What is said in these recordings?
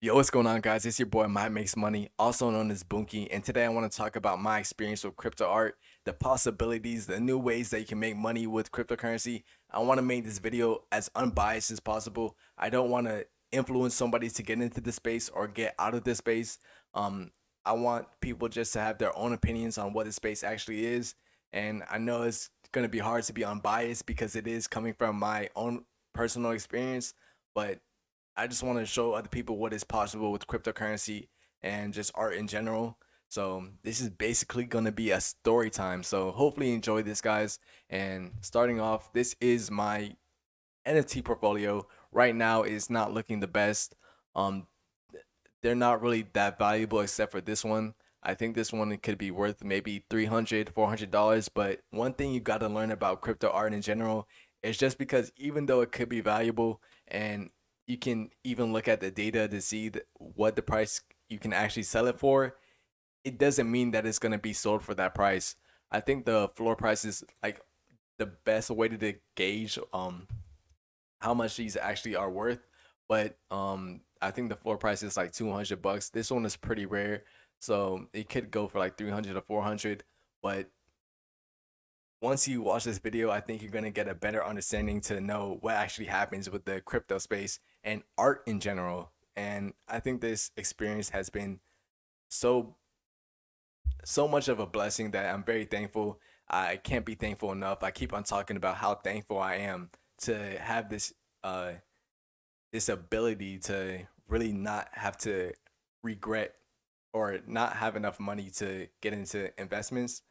Yo, what's going on, guys? It's your boy IMX Money, also known as Boonji, and today I want to talk about my experience with crypto art, the possibilities, the new ways that you can make money with cryptocurrency. I want to make this video as unbiased as possible. I don't want to influence somebody to get into the space or get out of this space. Um, I want people just to have their own opinions on what the space actually is, and I know it's going to be hard to be unbiased because it is coming from my own personal experience, but I just want to show other people what is possible with cryptocurrency and just art in general. So this is basically gonna be a story time. So hopefully you enjoy this, guys. And starting off, this is my NFT portfolio. Right now is not looking the best. Um, they're not really that valuable except for this one. I think this one could be worth maybe $300, $400. But one thing you got to learn about crypto art in general is just because even though it could be valuable and you can even look at the data to see what the price you can actually sell it for, it doesn't mean that it's going to be sold for that price. I think the floor price is like the best way to gauge how much these actually are worth. But I think the floor price is like $200. This one is pretty rare, so it could go for like 300 or 400. But once you watch this video, I think you're gonna get a better understanding to know what actually happens with the crypto space and art in general. And I think this experience has been so much of a blessing that I'm very thankful. I can't be thankful enough. I keep on talking about how thankful I am to have uh this ability to really not have to regret or not have enough money to get into investments.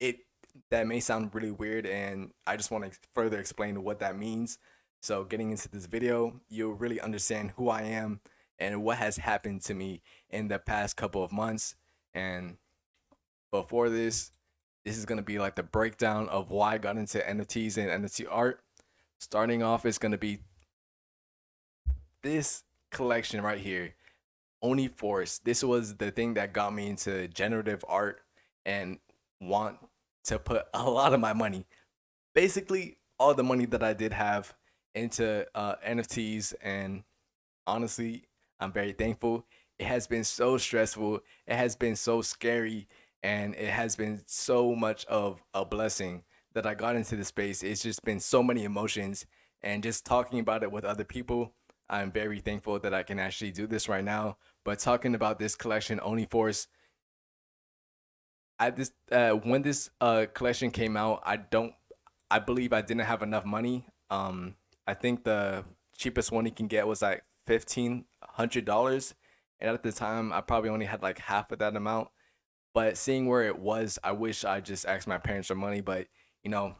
It That may sound really weird, and I just want to further explain what that means. So getting into this video, you'll really understand who I am and what has happened to me in the past couple of months. And before this is going to be like the breakdown of why I got into NFTs and NFT art. Starting off, it's going to be this collection right here, Oni Force. This was the thing that got me into generative art and want to put a lot of my money, basically all the money that I did have, into NFTs. And honestly, I'm very thankful. It has been so stressful, it has been so scary, and it has been so much of a blessing that I got into the space. It's just been so many emotions, and just talking about it with other people, I'm very thankful that I can actually do this right now. But talking about this collection, Only Force, I this when this collection came out, I believe I didn't have enough money. I think the cheapest one you can get was like $1,500, and at the time I probably only had like half of that amount. But seeing where it was, I wish I just asked my parents for money. But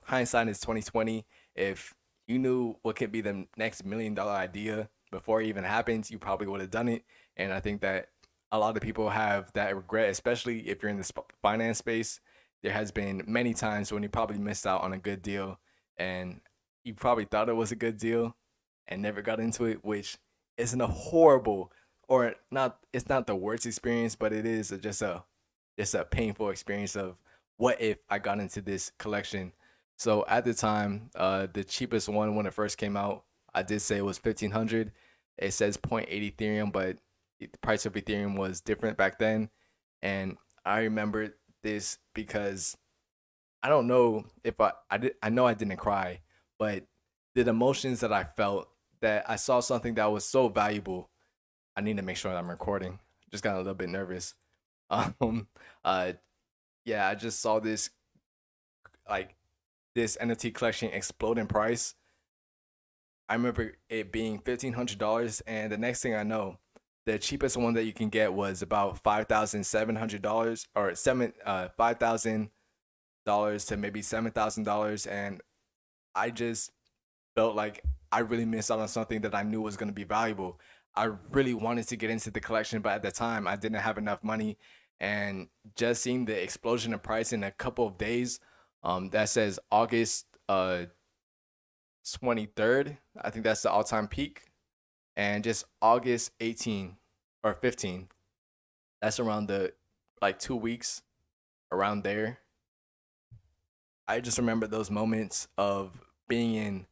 hindsight is 2020. If you knew what could be the next $1 million idea before it even happens, you probably would have done it. And I think that a lot of people have that regret, especially if you're in the finance space. There has been many times when you probably missed out on a good deal, and you probably thought it was a good deal and never got into it, which isn't a horrible, or not. It's not the worst experience, but it is just a painful experience of what if I got into this collection. So at the time, the cheapest one when it first came out, I did say it was 1,500. It says zero point 0.8 Ethereum, but the price of Ethereum was different back then. And I remember this because I don't know if I know I didn't cry, but the emotions that I felt, that I saw something that was so valuable. I need to make sure that I'm recording. Just got a little bit nervous. Um, uh, yeah, I just saw like this NFT collection explode in price. I remember it being $1,500, and the next thing I know, the cheapest one that you can get was about $5,700, or $5,000 to maybe $7,000, and I just felt like I really missed out on something that I knew was going to be valuable. I really wanted to get into the collection, but at the time I didn't have enough money, and just seeing the explosion in price in a couple of days, that says August 23rd. I think that's the all-time peak, and just August 18 or 15. That's around the like 2 weeks around there. I just remember those moments of being in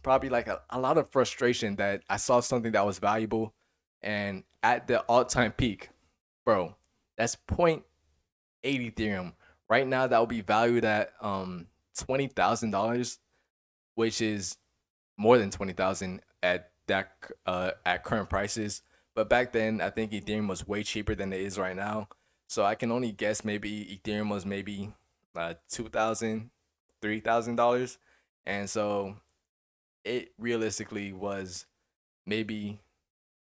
probably like a lot of frustration that I saw something that was valuable and at the all-time peak, bro, that's point 0.8 Ethereum. Right now, that will be valued at $20,000, which is more than 20,000 at that at current prices. But back then, I think Ethereum was way cheaper than it is right now. So I can only guess maybe Ethereum was maybe $2,000, $3,000, and so it realistically was maybe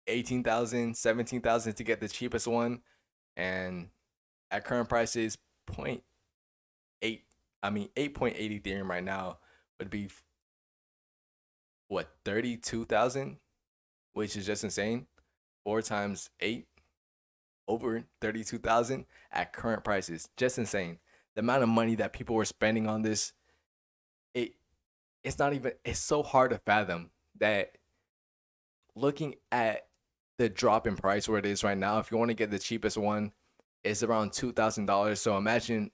18,000, 17,000 to get the cheapest one, and at current prices, point 0.8, I mean 8.8 Ethereum right now would be what, 32,000, which is just insane. 4 times 8, over 32,000 at current prices, just insane. The amount of money that people were spending on this, it it's not even, it's so hard to fathom that looking at the drop in price where it is right now. If you want to get the cheapest one, it's around $2,000. So imagine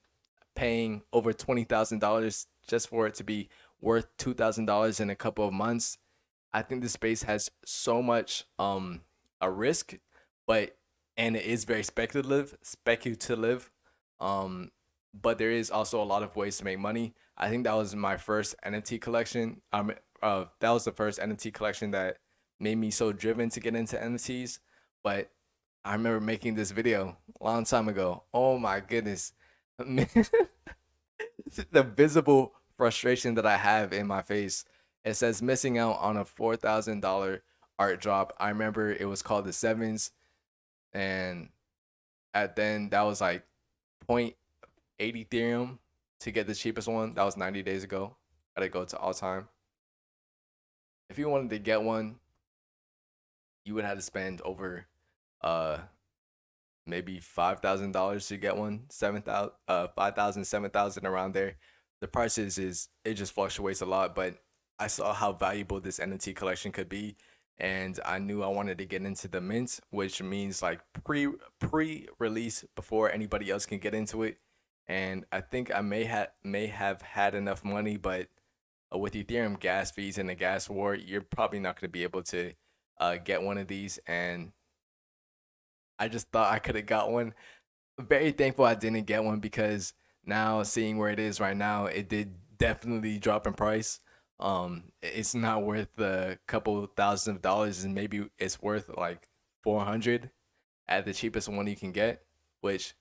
paying over $20,000 just for it to be worth $2,000 in a couple of months. I think this space has so much a risk, but and it is very speculative. Um, but there is also a lot of ways to make money. I think that was my first NFT collection. That was the first NFT collection that made me so driven to get into NFTs. But I remember making this video a long time ago. Oh my goodness. The visible frustration that I have in my face. It says missing out on a $4,000 art drop. I remember it was called the Sevens, and at then that was like point 0.8 Ethereum to get the cheapest one. That was 90 days ago. Gotta go to all time. If you wanted to get one, you would have to spend over uh maybe $5,000 to get one. 7,000, 5,000, 7,000 around there. The prices is, it just fluctuates a lot, but I saw how valuable this NFT collection could be, and I knew I wanted to get into the mint, which means like pre release before anybody else can get into it. And I think I may have had enough money, but with Ethereum gas fees and the gas war, you're probably not going to be able to get one of these. And I just thought I could have got one. Very thankful I didn't get one, because now seeing where it is right now, it did definitely drop in price. It's not worth a couple thousand of dollars, and maybe it's worth like 400 at the cheapest one you can get, which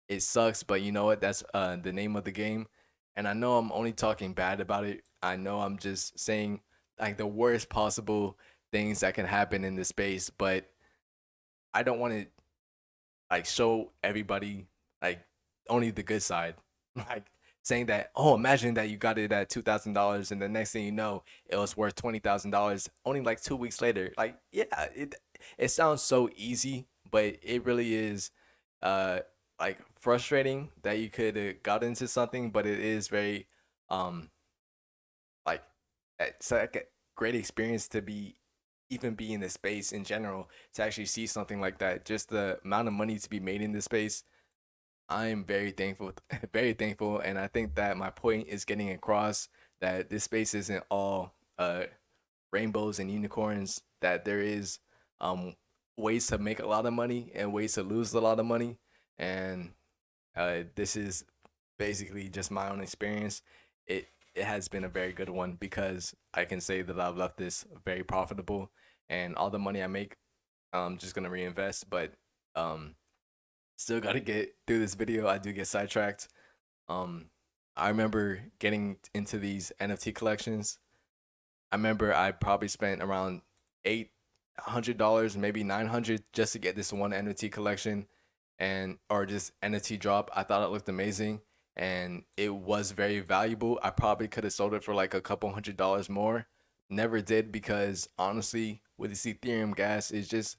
it sucks. But you know what? That's the name of the game. And I know I'm only talking bad about it. I know I'm just saying like the worst possible things that can happen in this space, but I don't want to like show everybody like only the good side. Like saying that, oh, imagine that you got it at $2,000, and the next thing you know, it was worth $20,000 only like 2 weeks later. Like, yeah, it sounds so easy, but it really is uh like frustrating that you could have got into something, but it is very um like it's like a great experience to be, even be in this space in general, to actually see something like that. Just the amount of money to be made in this space, I'm very thankful, very thankful. And I think that my point is getting across, that this space isn't all rainbows and unicorns, that there is um ways to make a lot of money and ways to lose a lot of money. And this is basically just my own experience. It has been a very good one, because I can say that I've left this very profitable, and all the money I make, I'm just gonna reinvest. But um, still gotta get through this video. I do get sidetracked. Um, I remember getting into these NFT collections. I remember I probably spent around $800, maybe 900, just to get this one NFT collection, and or just NFT drop. I thought it looked amazing, and it was very valuable. I probably could have sold it for like a couple $100 more. Never did, because honestly, with this Ethereum gas, it's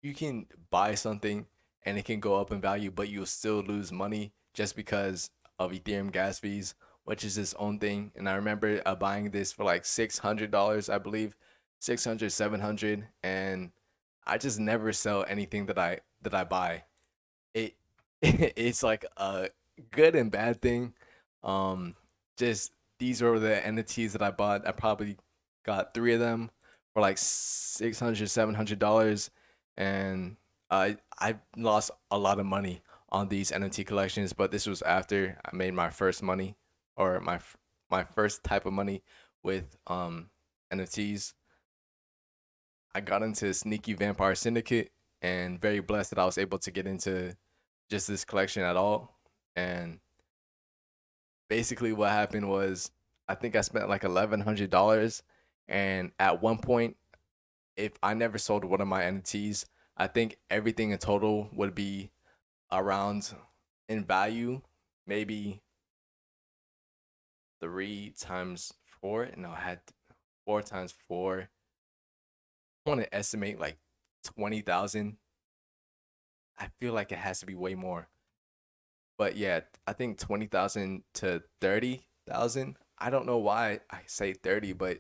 you can buy something and it can go up in value, but you'll still lose money just because of Ethereum gas fees, which is its own thing. And I remember buying this for like $600, I believe, 600, 700, and I just never sell anything that I buy. It it's like a good and bad thing. Um, just these are the entities that I bought. I probably got three of them for like 600, $700, and I lost a lot of money on these NFT collections. But this was after I made my first money, or my first type of money with NFTs. I got into Sneaky Vampire Syndicate, and very blessed that I was able to get into just this collection at all. And basically, what happened was I think I spent like $1,100, and at one point, if I never sold one of my NFTs, I think everything in total would be around, in value, maybe 3 times 4. No, I had 4 times 4. I want to estimate like 20,000. I feel like it has to be way more. But yeah, I think 20,000 to 30,000. I don't know why I say 30, but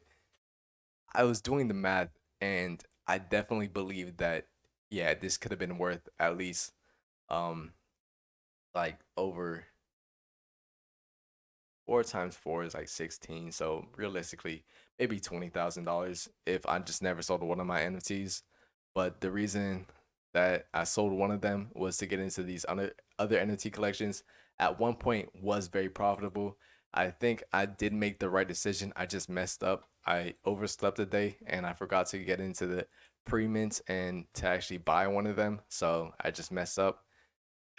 I was doing the math, and I definitely believe that, yeah, this could have been worth at least um like over 4 times 4 is like 16. So realistically, maybe $20,000 if I just never sold one of my NFTs. But the reason that I sold one of them was to get into these other NFT collections. At one point, was very profitable. I think I did make the right decision. I just messed up. I overslept a day, and I forgot to get into the pre-mint and to actually buy one of them. So I just messed up.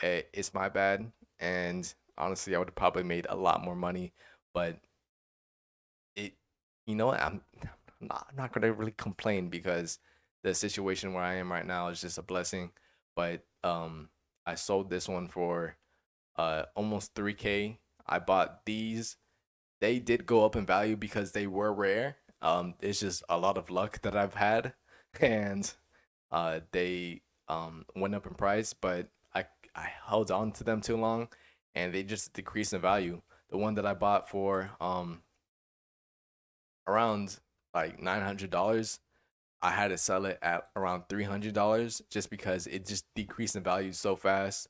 It's my bad, and honestly, I would have probably made a lot more money. But it, you know what? I'm not gonna really complain, because the situation where I am right now is just a blessing. But I sold this one for almost 3K. I bought these. They did go up in value because they were rare. It's just a lot of luck that I've had, and they went up in price, but I held on to them too long, and they just decreased in value. The one that I bought for around like $900, I had to sell it at around $300 just because it just decreased in value so fast.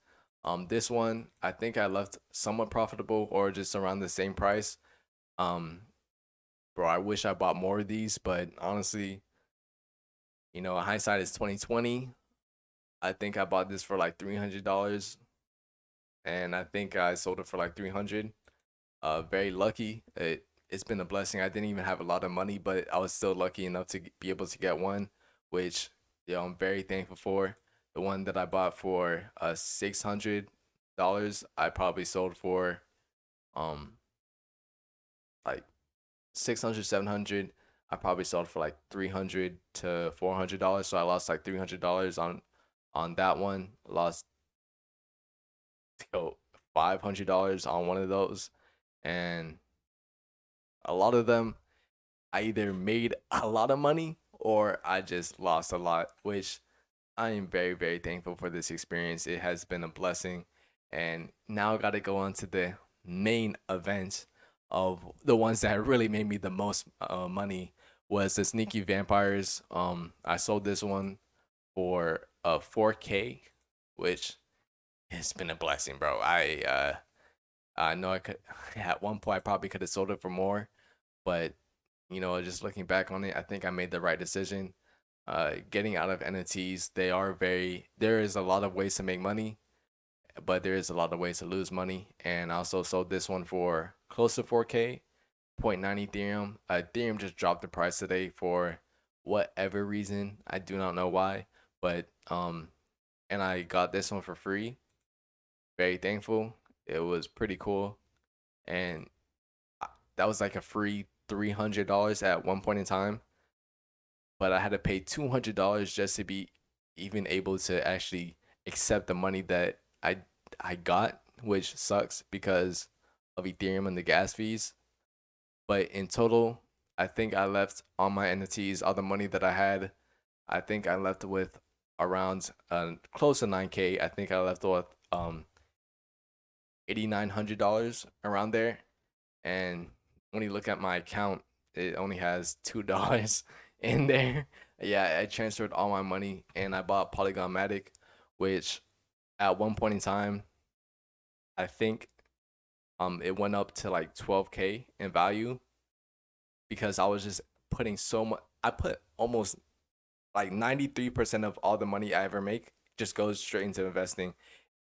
This one I think I left somewhat profitable, or just around the same price. Um, Bro, I wish I bought more of these, but honestly, hindsight is 2020. I think I bought this for like $300, and I think I sold it for like 300. Very lucky. It's been a blessing. I didn't even have a lot of money, but I was still lucky enough to be able to get one, which I'm very thankful for. The one that I bought for $600, I probably sold for um like 600, 700. I probably sold for like $300 to $400. So I lost like $300 on that one. Lost $500 on one of those, and a lot of them I either made a lot of money or I just lost a lot, which I am very, very thankful for this experience. It has been a blessing. And now I got to go on to the main event of the ones that really made me the most money, was the Sneaky Vampires. I sold this one for 4K, which has been a blessing, bro. I know I could at one point I probably could have sold it for more, but just looking back on it, I think I made the right decision. Getting out of NFTs, there is a lot of ways to make money, but there is a lot of ways to lose money. And I also sold this one for close to 4K, zero point 0.9 Ethereum. Ethereum just dropped the price today for whatever reason. I do not know why, but and I got this one for free. Very thankful. It was pretty cool, and that was like a free $300 at one point in time. But I had to pay $200 just to be even able to actually accept the money that I got, which sucks because of Ethereum and the gas fees. But in total, I think I left on my NFTs, all the money that I had. I think I left with around close to 9K. I think I left with $8,900 around there. And when you look at my account, it only has $2 in there. Yeah, I transferred all my money, and I bought Polygon Matic, which at one point in time, I think it went up to like 12K in value, because I was just putting so much. I put almost like 93% of all the money I ever make just goes straight into investing.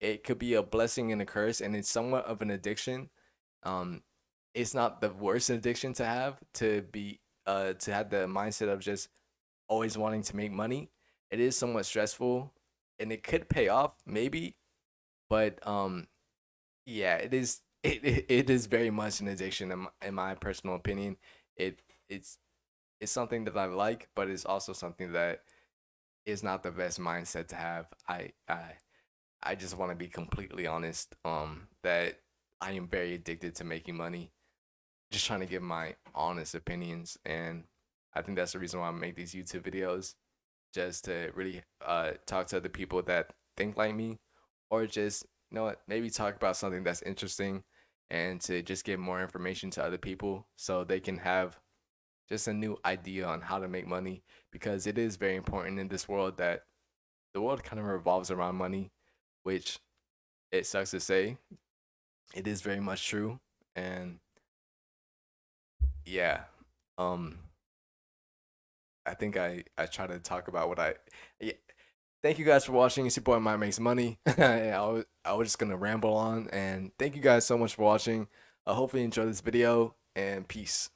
It could be a blessing and a curse, and it's somewhat of an addiction. Um, it's not the worst addiction to have, to have the mindset of just always wanting to make money. It is somewhat stressful, and it could pay off maybe, but yeah, it is. It is very much an addiction in my personal opinion. It it's it's something that I like, but it's also something that is not the best mindset to have. I just want to be completely honest. That I am very addicted to making money. Just trying to give my honest opinions, and I think that's the reason why I make these YouTube videos, just to really talk to other people that think like me, or just, you know what, maybe talk about something that's interesting, and to just give more information to other people so they can have just a new idea on how to make money, because it is very important in this world that the world kind of revolves around money, which it sucks to say. It is very much true. And yeah, um, I think I try to talk about what I. Yeah. Thank you guys for watching. It's your boy Mike Makes Money. I was just gonna ramble on, and thank you guys so much for watching. I hopefully you enjoyed this video, and peace.